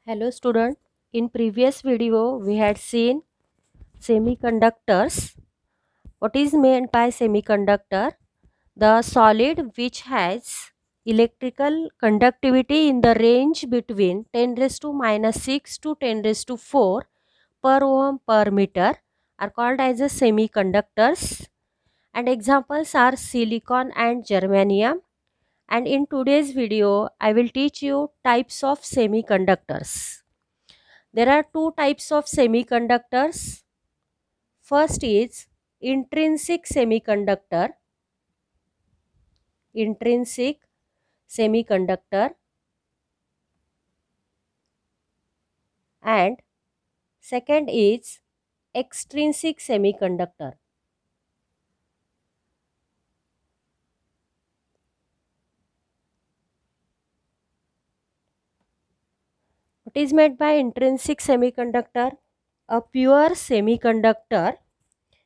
Hello student, in previous video we had seen semiconductors. What is meant by semiconductor? The solid which has electrical conductivity in the range between 10 raised to minus 6 to 10 raised to 4 per ohm per meter are called as a semiconductors, and examples are silicon and germanium. And in today's video I will teach you types of semiconductors. There are two types of semiconductors. First is intrinsic semiconductor, intrinsic semiconductor, and second is extrinsic semiconductor. What is meant by intrinsic semiconductor? A pure semiconductor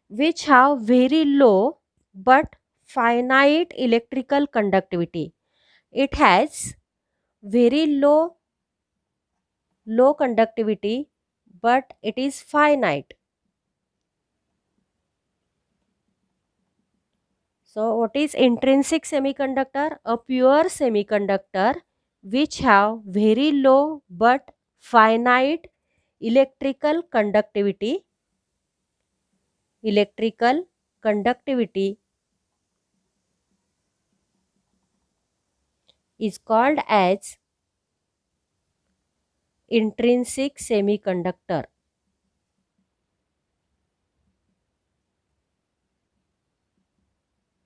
which have very low but finite electrical conductivity. It has very low conductivity, but it is finite. So what is intrinsic semiconductor? A pure semiconductor which have very low but finite electrical conductivity. Electrical conductivity is called as intrinsic semiconductor.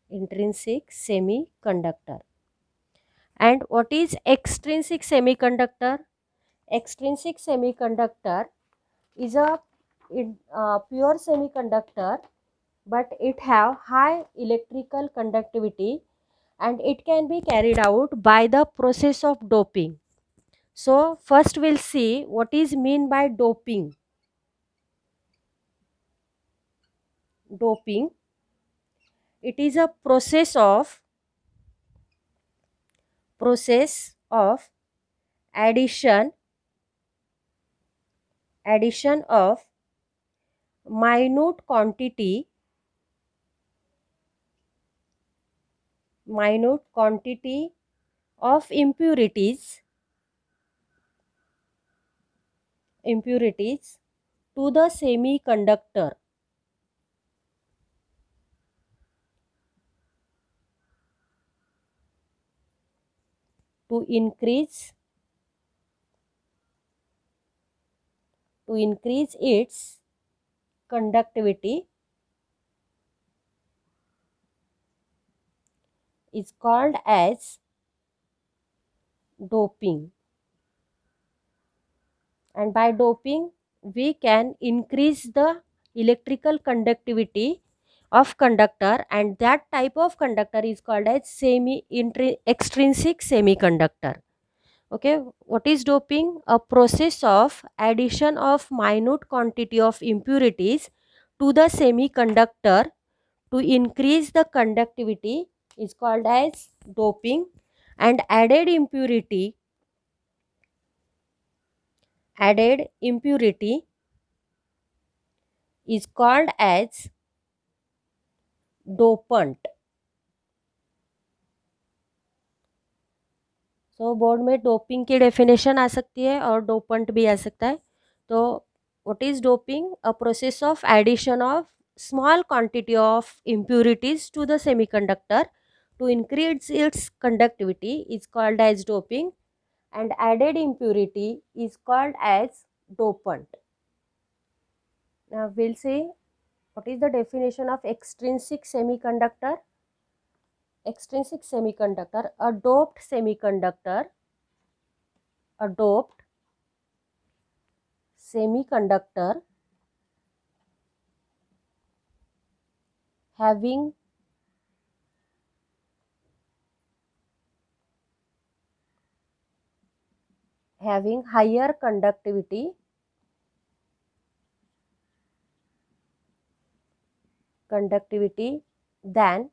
Intrinsic semiconductor. And what is extrinsic semiconductor? Extrinsic semiconductor is a pure semiconductor, but it have high electrical conductivity and it can be carried out by the process of doping. So first we'll see what is mean by doping. Doping, it is a process of addition of minute quantity of impurities to the semiconductor to increase its conductivity is called as doping. And by doping we can increase the electrical conductivity of conductor, and that type of conductor is called as extrinsic semiconductor. Okay, what is doping? A process of addition of minute quantity of impurities to the semiconductor to increase the conductivity is called as doping, and added impurity is called as dopant. So board में doping की definition आ सकती है और dopant भी आ सकता है. तो what is doping? A process of addition of small quantity of impurities to the semiconductor to increase its conductivity is called as doping, and added impurity is called as dopant. Now we'll see what is the definition of extrinsic semiconductor. Extrinsic semiconductor, a doped semiconductor having higher conductivity than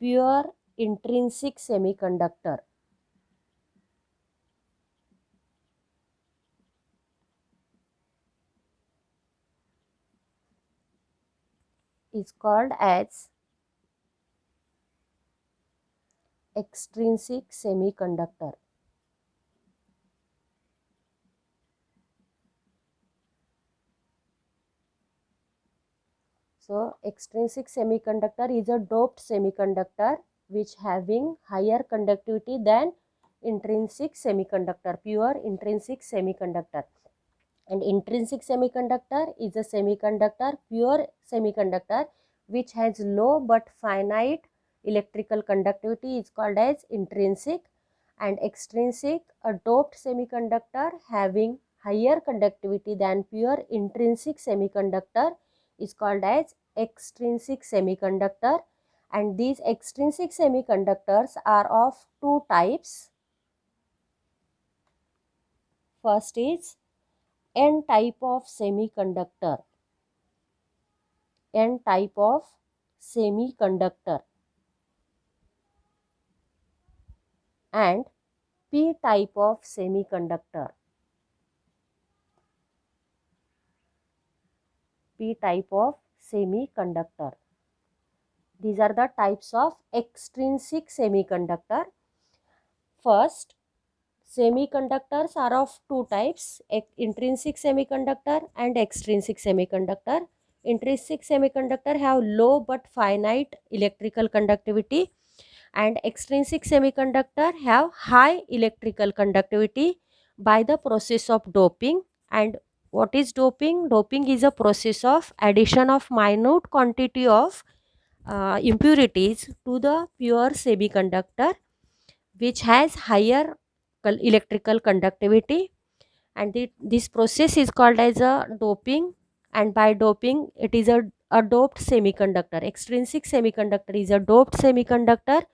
pure intrinsic semiconductor. is called as extrinsic semiconductor. So extrinsic semiconductor is a doped semiconductor which having higher conductivity than intrinsic semiconductor, pure intrinsic semiconductor. And intrinsic semiconductor is a semiconductor, pure semiconductor, which has low but finite electrical conductivity is called as intrinsic. And extrinsic, a doped semiconductor having higher conductivity than pure intrinsic semiconductor is called as extrinsic semiconductor. And these extrinsic semiconductors are of two types. First is N type of semiconductor. N type of semiconductor and P type of semiconductor. P type of semiconductor. These are the types of extrinsic semiconductor. First, semiconductors are of two types, intrinsic semiconductor and extrinsic semiconductor. Intrinsic semiconductor have low but finite electrical conductivity, and extrinsic semiconductor have high electrical conductivity by the process of doping. And what is doping? Doping is a process of addition of minute quantity of impurities to the pure semiconductor which has higher electrical conductivity, and this process is called as a doping. And by doping it is a doped semiconductor. Extrinsic semiconductor is a doped semiconductor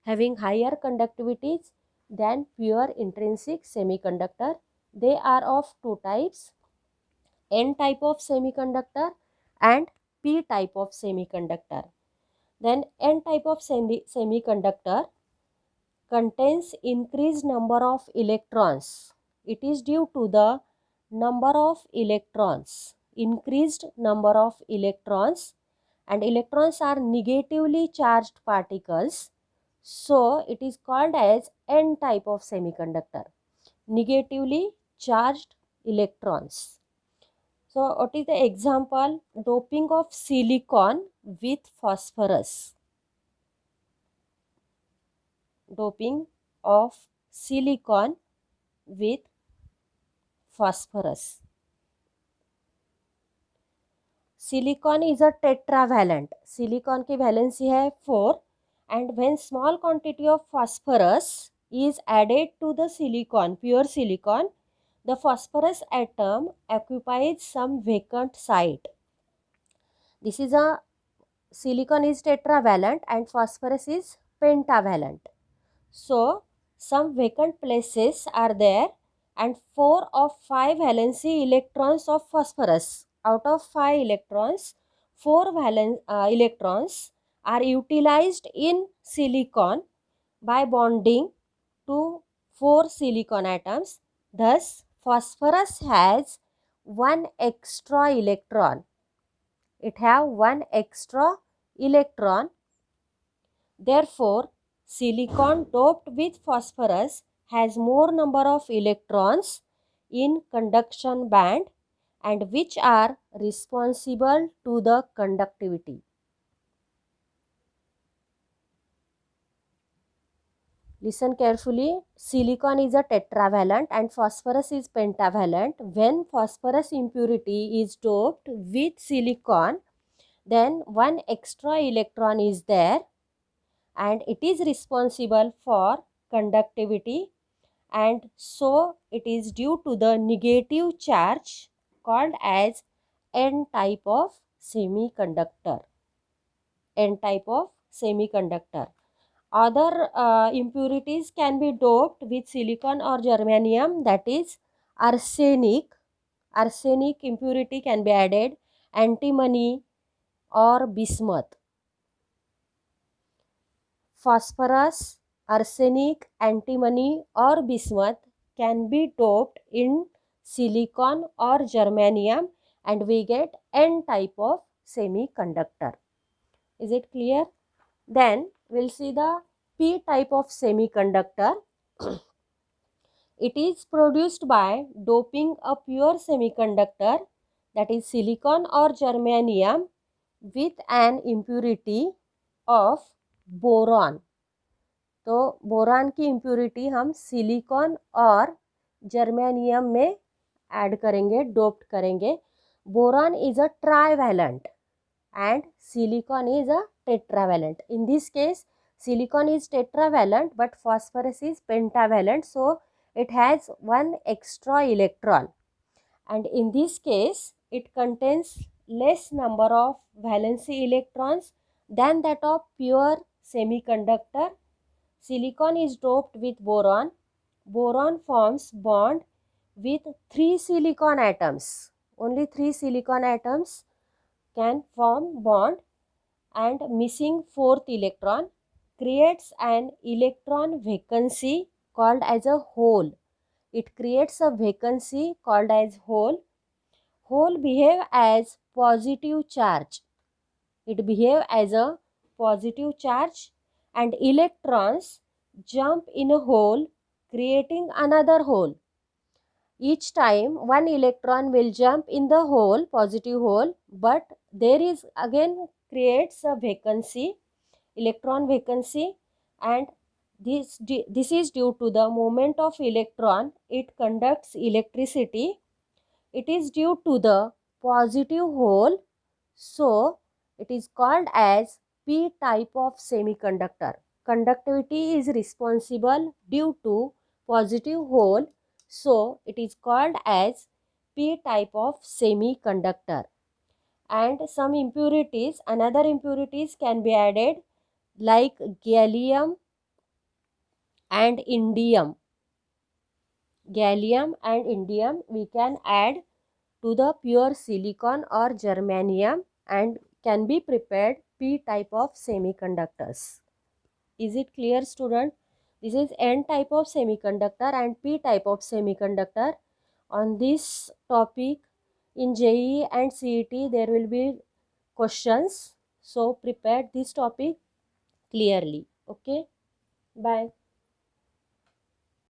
having higher conductivities than pure intrinsic semiconductor. They are of two types, N type of semiconductor and P type of semiconductor. Then N type of semiconductor contains increased number of electrons. It is due to the number of electrons, increased number of electrons, and electrons are negatively charged particles. So it is called as N type of semiconductor, negatively charged electrons. So what is the example? Doping of silicon with phosphorus. Doping of silicon with phosphorus. Silicon is a tetravalent. Silicon की valency है 4, and when small quantity of phosphorus is added to the silicon, pure silicon, the phosphorus atom occupies some vacant site. This is a silicon is tetravalent and phosphorus is pentavalent. So some vacant places are there, and 4 of 5 valency electrons of phosphorus. Out of 5 electrons, 4 electrons are utilized in silicon by bonding to 4 silicon atoms. Thus, phosphorus has 1 extra electron. It have 1 extra electron. Therefore, silicon doped with phosphorus has more number of electrons in conduction band, and which are responsible to the conductivity. Listen carefully. Silicon is a tetravalent and phosphorus is pentavalent. When phosphorus impurity is doped with silicon, then 1 extra electron is there, and it is responsible for conductivity, and so it is due to the negative charge called as N type of semiconductor. N type of semiconductor. Other impurities can be doped with silicon or germanium, that is arsenic. Arsenic impurity can be added, antimony or bismuth. Phosphorus, arsenic, antimony or bismuth can be doped in silicon or germanium, and we get N type of semiconductor. Is it clear? Then we'll see the P type of semiconductor. It is produced by doping a pure semiconductor, that is silicon or germanium, with an impurity of boron. तो boron की impurity हम silicon और germanium में add करेंगे, doped करेंगे. Boron is a trivalent and silicon is a tetravalent. In this case, silicon is tetravalent but phosphorus is pentavalent, so it has one extra electron, and in this case it contains less number of valency electrons than that of pure semiconductor. Silicon is doped with boron. Boron forms bond with 3 silicon atoms. Only 3 silicon atoms can form bond, and missing fourth electron creates an electron vacancy called as a hole. It creates a vacancy called as hole. Hole behave as positive charge. It behave as a positive charge, and electrons jump in a hole, creating another hole. Each time one electron will jump in the hole, positive hole, but there is again creates a vacancy, electron vacancy, and this is due to the movement of electron. It conducts electricity. It is due to the positive hole, so it is called as P type of semiconductor. Conductivity is responsible due to positive hole, so it is called as P type of semiconductor. And some impurities, another impurities can be added like gallium and indium. Gallium and indium we can add to the pure silicon or germanium and can be prepared P type of semiconductors. Is it clear, student? This is N type of semiconductor and P type of semiconductor. On this topic in JEE and CET there will be questions. So prepare this topic clearly. Okay. Bye.